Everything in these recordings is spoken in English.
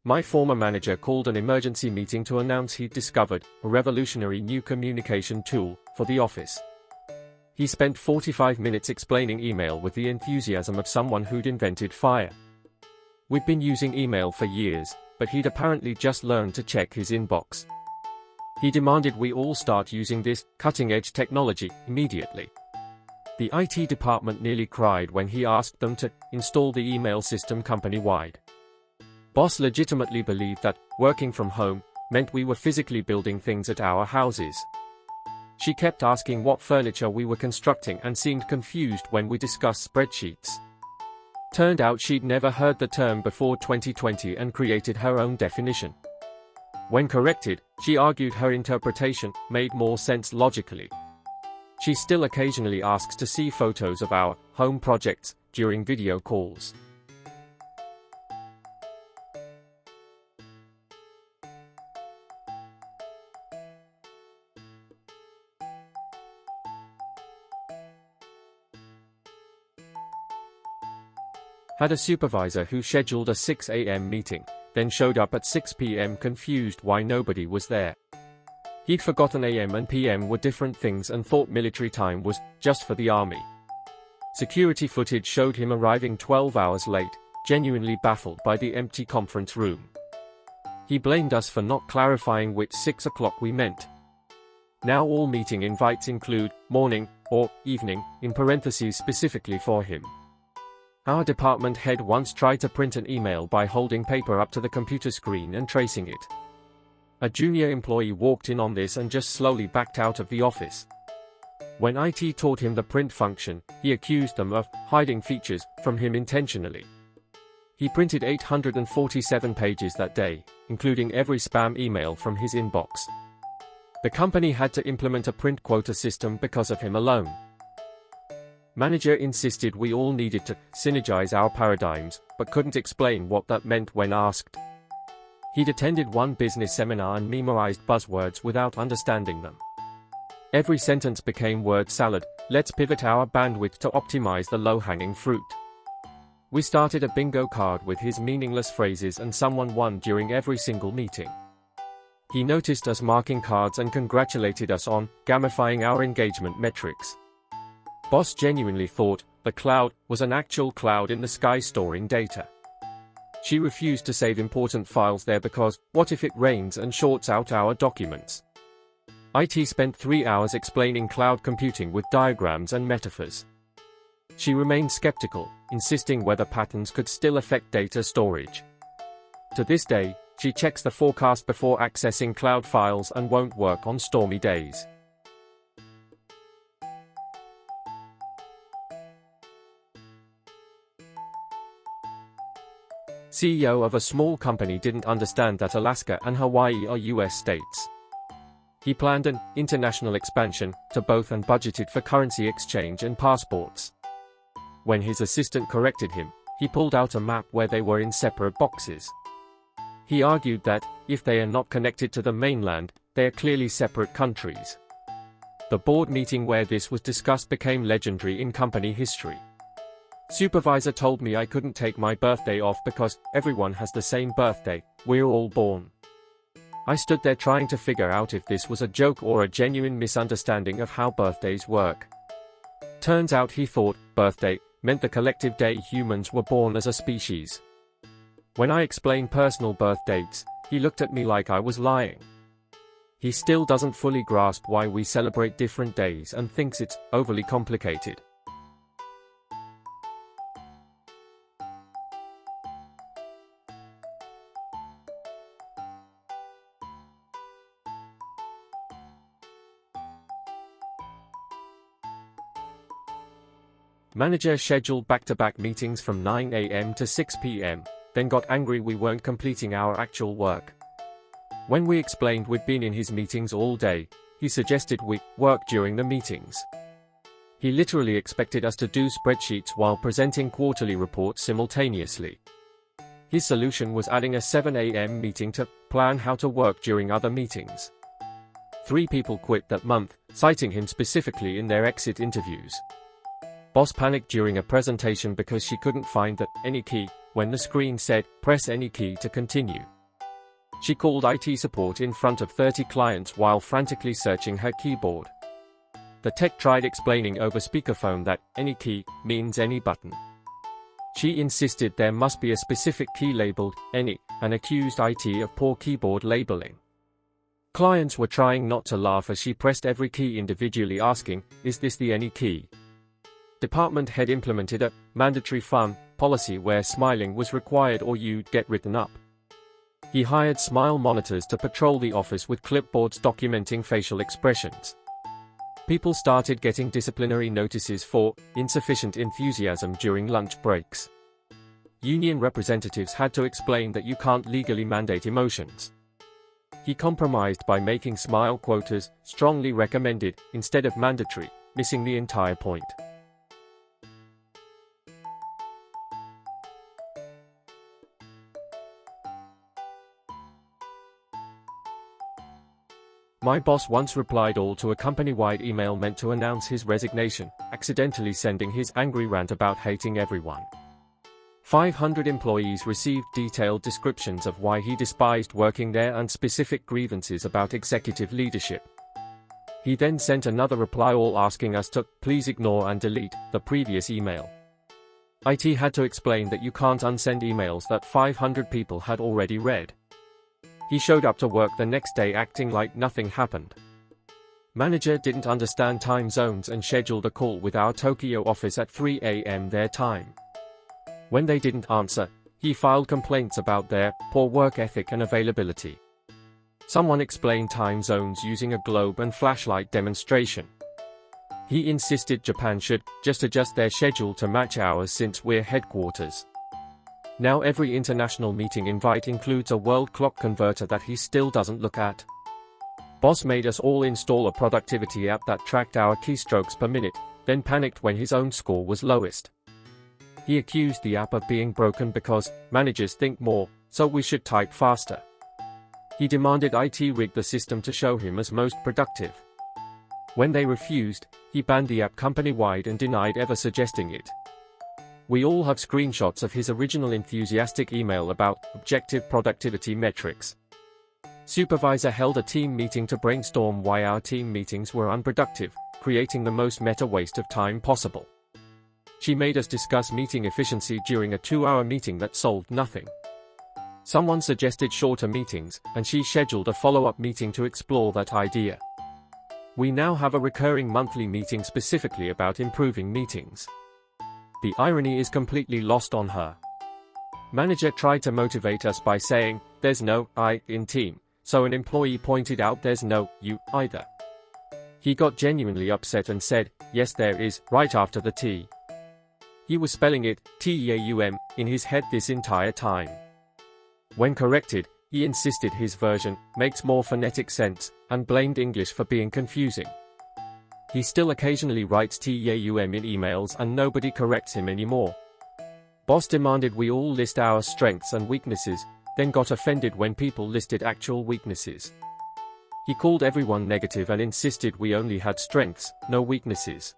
My former manager called an emergency meeting to announce he'd discovered a revolutionary new communication tool for the office. He spent 45 minutes explaining email with the enthusiasm of someone who'd invented fire. We'd been using email for years, but he'd apparently just learned to check his inbox. He demanded we all start using this cutting-edge technology immediately. The IT department nearly cried when he asked them to install the email system company-wide. Boss legitimately believed that working from home meant we were physically building things at our houses. She kept asking what furniture we were constructing and seemed confused when we discussed spreadsheets. Turned out she'd never heard the term before 2020 and created her own definition. When corrected, she argued her interpretation made more sense logically. She still occasionally asks to see photos of our home projects during video calls. Had a supervisor who scheduled a 6 a.m. meeting, then showed up at 6 p.m. confused why nobody was there. He'd forgotten AM and PM were different things and thought military time was just for the army. Security footage showed him arriving 12 hours late, genuinely baffled by the empty conference room. He blamed us for not clarifying which 6 o'clock we meant. Now all meeting invites include morning or evening in parentheses specifically for him. Our department head once tried to print an email by holding paper up to the computer screen and tracing it. A junior employee walked in on this and just slowly backed out of the office. When IT taught him the print function, he accused them of hiding features from him intentionally. He printed 847 pages that day, including every spam email from his inbox. The company had to implement a print quota system because of him alone. Manager insisted we all needed to synergize our paradigms, but couldn't explain what that meant when asked. He'd attended one business seminar and memorized buzzwords without understanding them. Every sentence became word salad. Let's pivot our bandwidth to optimize the low-hanging fruit. We started a bingo card with his meaningless phrases and someone won during every single meeting. He noticed us marking cards and congratulated us on gamifying our engagement metrics. Boss genuinely thought the cloud was an actual cloud in the sky storing data. She refused to save important files there because, what if it rains and shorts out our documents? IT spent 3 hours explaining cloud computing with diagrams and metaphors. She remained skeptical, insisting whether patterns could still affect data storage. To this day, she checks the forecast before accessing cloud files and won't work on stormy days. CEO of a small company didn't understand that Alaska and Hawaii are US states. He planned an international expansion to both and budgeted for currency exchange and passports. When his assistant corrected him, he pulled out a map where they were in separate boxes. He argued that, if they are not connected to the mainland, they are clearly separate countries. The board meeting where this was discussed became legendary in company history. Supervisor told me I couldn't take my birthday off because everyone has the same birthday, we're all born. I stood there trying to figure out if this was a joke or a genuine misunderstanding of how birthdays work. Turns out he thought birthday meant the collective day humans were born as a species. When I explained personal birth dates, he looked at me like I was lying. He still doesn't fully grasp why we celebrate different days and thinks it's overly complicated. Manager scheduled back-to-back meetings from 9 a.m. to 6 p.m., then got angry we weren't completing our actual work. When we explained we'd been in his meetings all day, he suggested we work during the meetings. He literally expected us to do spreadsheets while presenting quarterly reports simultaneously. His solution was adding a 7 a.m. meeting to plan how to work during other meetings. 3 people quit that month, citing him specifically in their exit interviews. Boss panicked during a presentation because she couldn't find the any key when the screen said, press any key to continue. She called IT support in front of 30 clients while frantically searching her keyboard. The tech tried explaining over speakerphone that any key means any button. She insisted there must be a specific key labeled any, and accused IT of poor keyboard labeling. Clients were trying not to laugh as she pressed every key individually asking, "Is this the any key?" Department head implemented a mandatory fun policy where smiling was required or you'd get written up. He hired smile monitors to patrol the office with clipboards documenting facial expressions. People started getting disciplinary notices for insufficient enthusiasm during lunch breaks. Union representatives had to explain that you can't legally mandate emotions. He compromised by making smile quotas strongly recommended instead of mandatory, missing the entire point. My boss once replied all to a company-wide email meant to announce his resignation, accidentally sending his angry rant about hating everyone. 500 employees received detailed descriptions of why he despised working there and specific grievances about executive leadership. He then sent another reply all asking us to please ignore and delete the previous email. IT had to explain that you can't unsend emails that 500 people had already read. He showed up to work the next day acting like nothing happened. Manager didn't understand time zones and scheduled a call with our Tokyo office at 3 a.m. their time. When they didn't answer, he filed complaints about their poor work ethic and availability. Someone explained time zones using a globe and flashlight demonstration. He insisted Japan should just adjust their schedule to match ours since we're headquarters. Now every international meeting invite includes a world clock converter that he still doesn't look at. Boss made us all install a productivity app that tracked our keystrokes per minute, then panicked when his own score was lowest. He accused the app of being broken because managers think more, so we should type faster. He demanded IT rig the system to show him as most productive. When they refused, he banned the app company-wide and denied ever suggesting it. We all have screenshots of his original enthusiastic email about objective productivity metrics. Supervisor held a team meeting to brainstorm why our team meetings were unproductive, creating the most meta waste of time possible. She made us discuss meeting efficiency during a 2-hour meeting that solved nothing. Someone suggested shorter meetings, and she scheduled a follow-up meeting to explore that idea. We now have a recurring monthly meeting specifically about improving meetings. The irony is completely lost on her. Manager tried to motivate us by saying, "There's no I in team," so an employee pointed out there's no you either. He got genuinely upset and said, "Yes there is," right after the T. He was spelling it TEAUM in his head this entire time. When corrected, he insisted his version makes more phonetic sense and blamed English for being confusing. He still occasionally writes TEAUM in emails and nobody corrects him anymore. Boss demanded we all list our strengths and weaknesses, then got offended when people listed actual weaknesses. He called everyone negative and insisted we only had strengths, no weaknesses.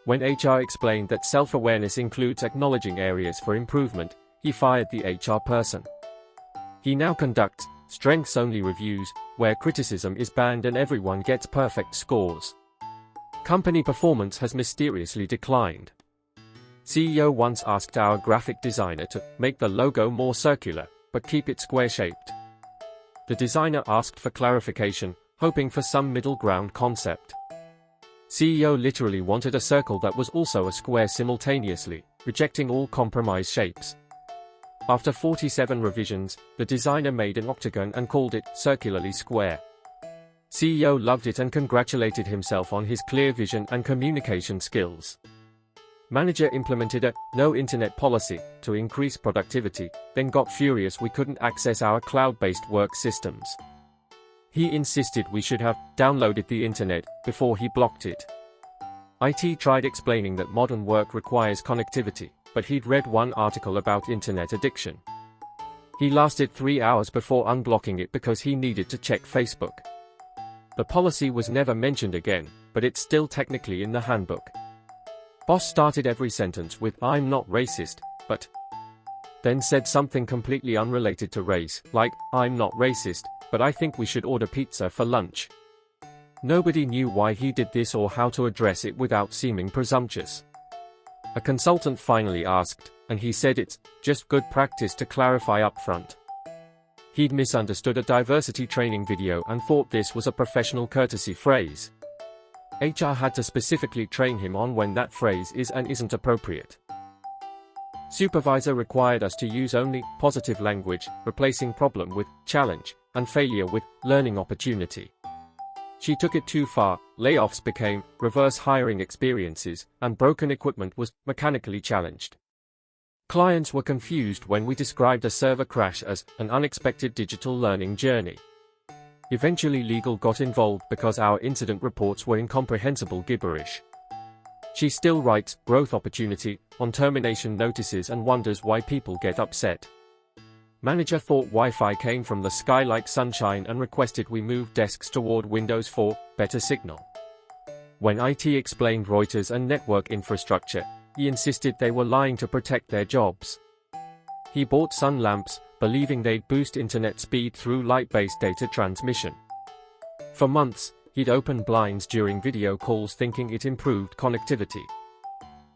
When HR explained that self-awareness includes acknowledging areas for improvement, he fired the HR person. He now conducts strengths-only reviews, where criticism is banned and everyone gets perfect scores. Company performance has mysteriously declined. CEO once asked our graphic designer to make the logo more circular, but keep it square-shaped. The designer asked for clarification, hoping for some middle ground concept. CEO literally wanted a circle that was also a square simultaneously, rejecting all compromise shapes. After 47 revisions, the designer made an octagon and called it circularly square. CEO loved it and congratulated himself on his clear vision and communication skills. Manager implemented a no internet policy to increase productivity, then got furious we couldn't access our cloud-based work systems. He insisted we should have downloaded the internet before he blocked it. IT tried explaining that modern work requires connectivity, but he'd read one article about internet addiction. He lasted 3 hours before unblocking it because he needed to check Facebook. The policy was never mentioned again, but it's still technically in the handbook. Boss started every sentence with "I'm not racist, but..." then said something completely unrelated to race, like, "I'm not racist, but I think we should order pizza for lunch." Nobody knew why he did this or how to address it without seeming presumptuous. A consultant finally asked, and he said it's just good practice to clarify up front. He'd misunderstood a diversity training video and thought this was a professional courtesy phrase. HR had to specifically train him on when that phrase is and isn't appropriate. Supervisor required us to use only positive language, replacing problem with challenge, and failure with learning opportunity. She took it too far. Layoffs became reverse hiring experiences, and broken equipment was mechanically challenged. Clients were confused when we described a server crash as an unexpected digital learning journey. Eventually legal got involved because our incident reports were incomprehensible gibberish. She still writes growth opportunity on termination notices and wonders why people get upset. Manager thought Wi-Fi came from the sky like sunshine and requested we move desks toward windows for better signal. When IT explained Reuters and network infrastructure, he insisted they were lying to protect their jobs. He bought sun lamps, believing they'd boost internet speed through light-based data transmission. For months, he'd open blinds during video calls thinking it improved connectivity.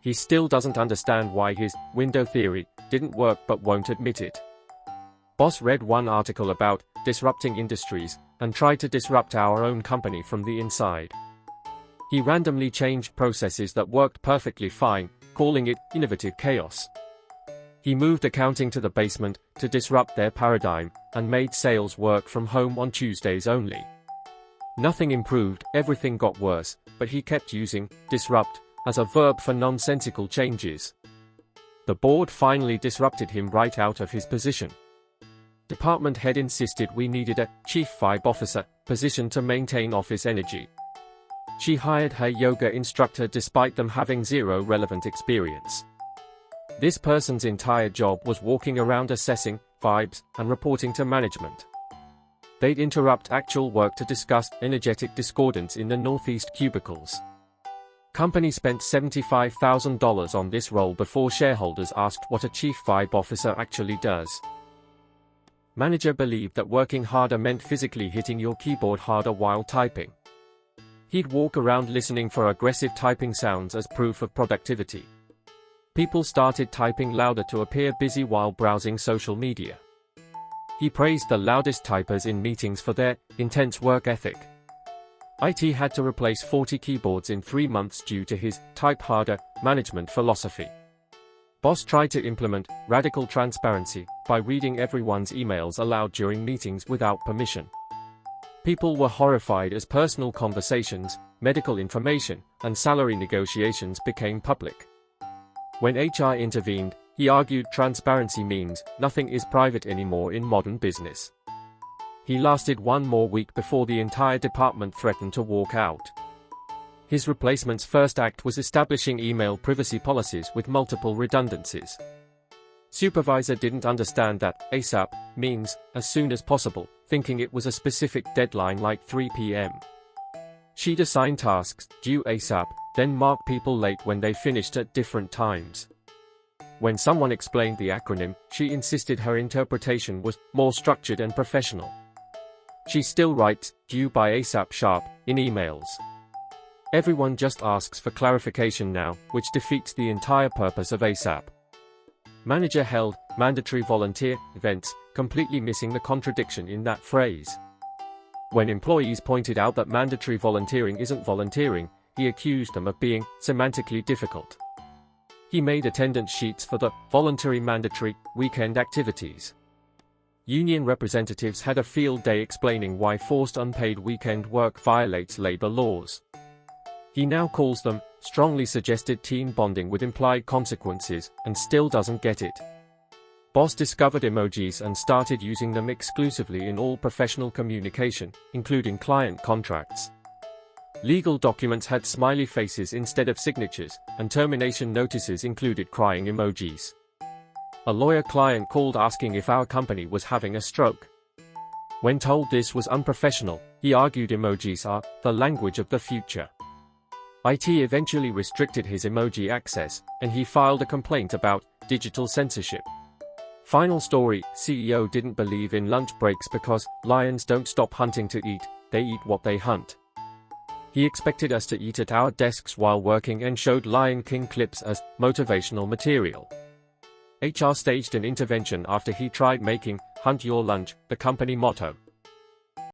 He still doesn't understand why his window theory didn't work but won't admit it. Boss read one article about disrupting industries and tried to disrupt our own company from the inside. He randomly changed processes that worked perfectly fine, calling it innovative chaos. He moved accounting to the basement to disrupt their paradigm and made sales work from home on Tuesdays only. Nothing improved, everything got worse, but he kept using disrupt as a verb for nonsensical changes. The board finally disrupted him right out of his position. Department head insisted we needed a chief vibe officer position to maintain office energy. She hired her yoga instructor despite them having zero relevant experience. This person's entire job was walking around assessing vibes and reporting to management. They'd interrupt actual work to discuss energetic discordance in the northeast cubicles. Company spent $75,000 on this role before shareholders asked what a chief vibe officer actually does. Manager believed that working harder meant physically hitting your keyboard harder while typing. He'd walk around listening for aggressive typing sounds as proof of productivity. People started typing louder to appear busy while browsing social media. He praised the loudest typers in meetings for their intense work ethic. IT had to replace 40 keyboards in 3 months due to his type harder management philosophy. Boss tried to implement radical transparency by reading everyone's emails aloud during meetings without permission. People were horrified as personal conversations, medical information, and salary negotiations became public. When HR intervened, he argued transparency means nothing is private anymore in modern business. He lasted 1 more week before the entire department threatened to walk out. His replacement's first act was establishing email privacy policies with multiple redundancies. Supervisor didn't understand that ASAP means as soon as possible, thinking it was a specific deadline like 3 p.m. She'd assign tasks due ASAP, then mark people late when they finished at different times. When someone explained the acronym, she insisted her interpretation was more structured and professional. She still writes due by ASAP sharp in emails. Everyone just asks for clarification now, which defeats the entire purpose of ASAP. Manager held mandatory volunteer events, completely missing the contradiction in that phrase. When employees pointed out that mandatory volunteering isn't volunteering, he accused them of being semantically difficult. He made attendance sheets for the voluntary mandatory weekend activities. Union representatives had a field day explaining why forced unpaid weekend work violates labor laws. He now calls them strongly suggested team bonding with implied consequences, and still doesn't get it. Boss discovered emojis and started using them exclusively in all professional communication, including client contracts. Legal documents had smiley faces instead of signatures, and termination notices included crying emojis. A lawyer client called asking if our company was having a stroke. When told this was unprofessional, he argued emojis are the language of the future. IT eventually restricted his emoji access, and he filed a complaint about digital censorship. Final story, CEO didn't believe in lunch breaks because lions don't stop hunting to eat, they eat what they hunt. He expected us to eat at our desks while working and showed Lion King clips as motivational material. HR staged an intervention after he tried making "Hunt Your Lunch" the company motto.